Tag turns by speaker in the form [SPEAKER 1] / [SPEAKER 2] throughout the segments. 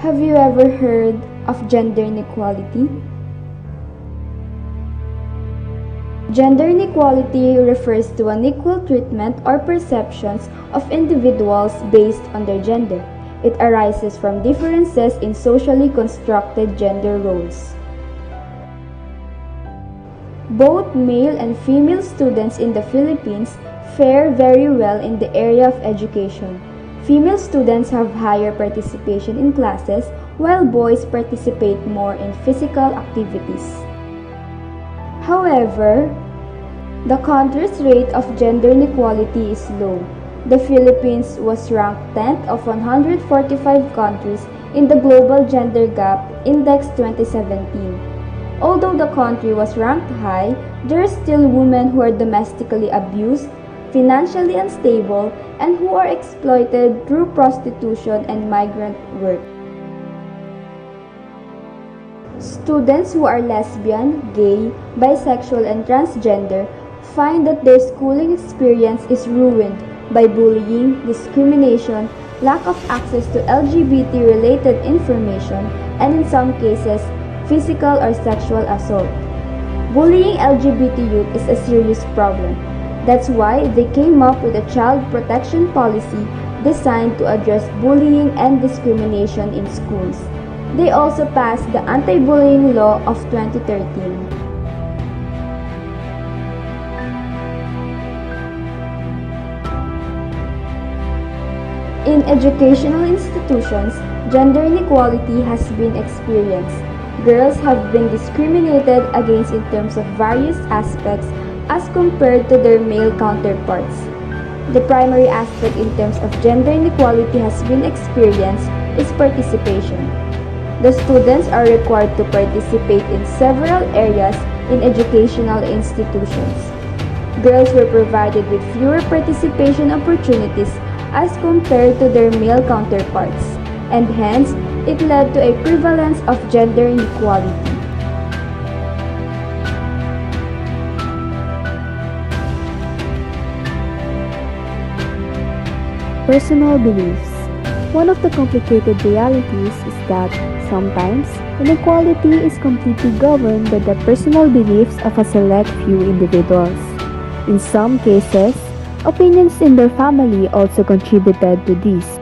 [SPEAKER 1] Have you ever heard of gender inequality? Gender inequality refers to unequal treatment or perceptions of individuals based on their gender. It arises from differences in socially constructed gender roles. Both male and female students in the Philippines fare very well in the area of education. Female students have higher participation in classes, while boys participate more in physical activities. However, the country's rate of gender inequality is low. The Philippines was ranked 10th of 145 countries in the Global Gender Gap Index 2017. Although the country was ranked high, there are still women who are domestically abused, financially unstable, and who are exploited through prostitution and migrant work. Students who are lesbian, gay, bisexual, and transgender find that their schooling experience is ruined by bullying, discrimination, lack of access to LGBT-related information, and in some cases, physical or sexual assault. Bullying LGBT youth is a serious problem. That's why they came up with a child protection policy designed to address bullying and discrimination in schools. They also passed the Anti-Bullying Law of 2013. In educational institutions, gender inequality has been experienced. Girls have been discriminated against in terms of various aspects as compared to their male counterparts. The primary aspect in terms of gender inequality has been experienced is participation. The students are required to participate in several areas in educational institutions. Girls were provided with fewer participation opportunities as compared to their male counterparts, and hence, it led to a prevalence of gender inequality.
[SPEAKER 2] Personal beliefs. One of the complicated realities is that sometimes inequality is completely governed by the personal beliefs of a select few individuals. In some cases, opinions in their family also contributed to this.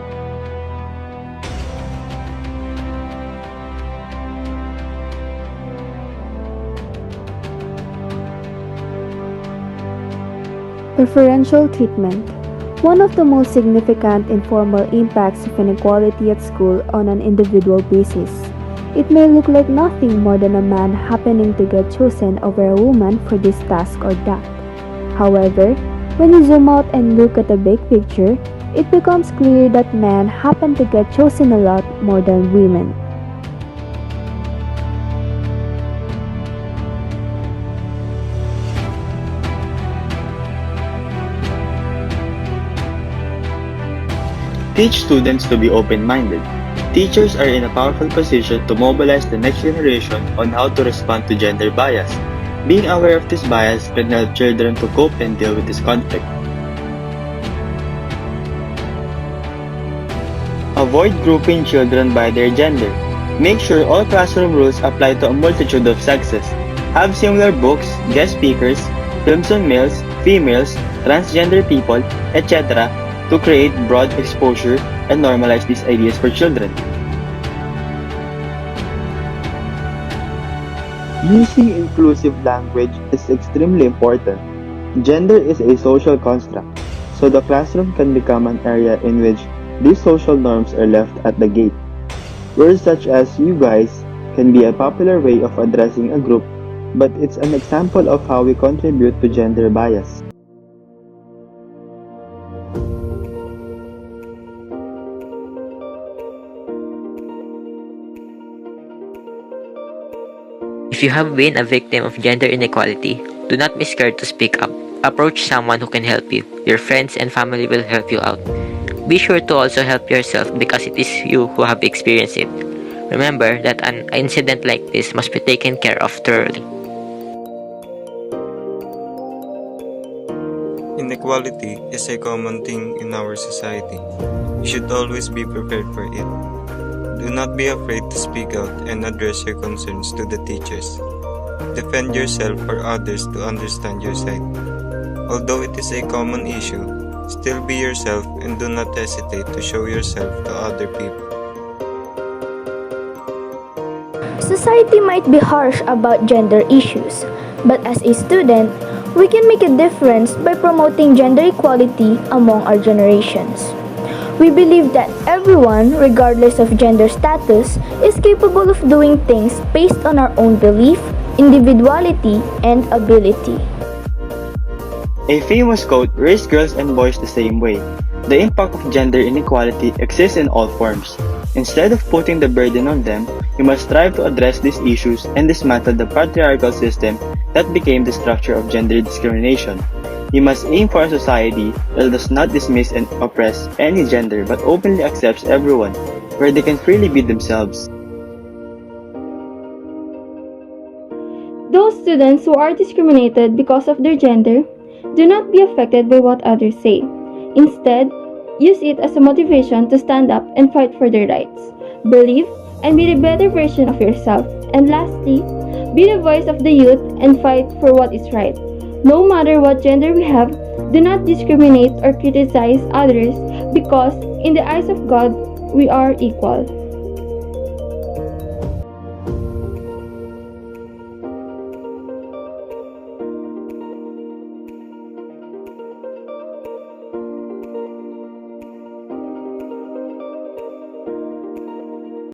[SPEAKER 2] Preferential treatment. One of the most significant informal impacts of inequality at school on an individual basis. It may look like nothing more than a man happening to get chosen over a woman for this task or that. However, when you zoom out and look at the big picture, it becomes clear that men happen to get chosen a lot more than women.
[SPEAKER 3] Teach students to be open-minded. Teachers are in a powerful position to mobilize the next generation on how to respond to gender bias. Being aware of this bias can help children to cope and deal with this conflict. Avoid grouping children by their gender. Make sure all classroom rules apply to a multitude of sexes. Have similar books, guest speakers, films on males, females, transgender people, etc. to create broad exposure and normalize these ideas for children.
[SPEAKER 4] Using inclusive language is extremely important. Gender is a social construct, so the classroom can become an area in which these social norms are left at the gate. Words such as "you guys" can be a popular way of addressing a group, but it's an example of how we contribute to gender bias.
[SPEAKER 5] If you have been a victim of gender inequality, do not be scared to speak up. Approach someone who can help you. Your friends and family will help you out. Be sure to also help yourself because it is you who have experienced it. Remember that an incident like this must be taken care of thoroughly.
[SPEAKER 6] Inequality is a common thing in our society. You should always be prepared for it. Do not be afraid to speak out and address your concerns to the teachers. Defend yourself or others to understand your side. Although it is a common issue, still be yourself and do not hesitate to show yourself to other people.
[SPEAKER 7] Society might be harsh about gender issues, but as a student, we can make a difference by promoting gender equality among our generations. We believe that everyone, regardless of gender status, is capable of doing things based on our own belief, individuality, and ability.
[SPEAKER 3] A famous quote raised girls and boys the same way. The impact of gender inequality exists in all forms. Instead of putting the burden on them, you must strive to address these issues and dismantle the patriarchal system that became the structure of gender discrimination. You must aim for a society that does not dismiss and oppress any gender but openly accepts everyone, where they can freely be themselves.
[SPEAKER 1] Those students who are discriminated because of their gender, do not be affected by what others say. Instead, use it as a motivation to stand up and fight for their rights. Believe and be the better version of yourself. And lastly, be the voice of the youth and fight for what is right. No matter what gender we have, do not discriminate or criticize others because in the eyes of God, we are equal.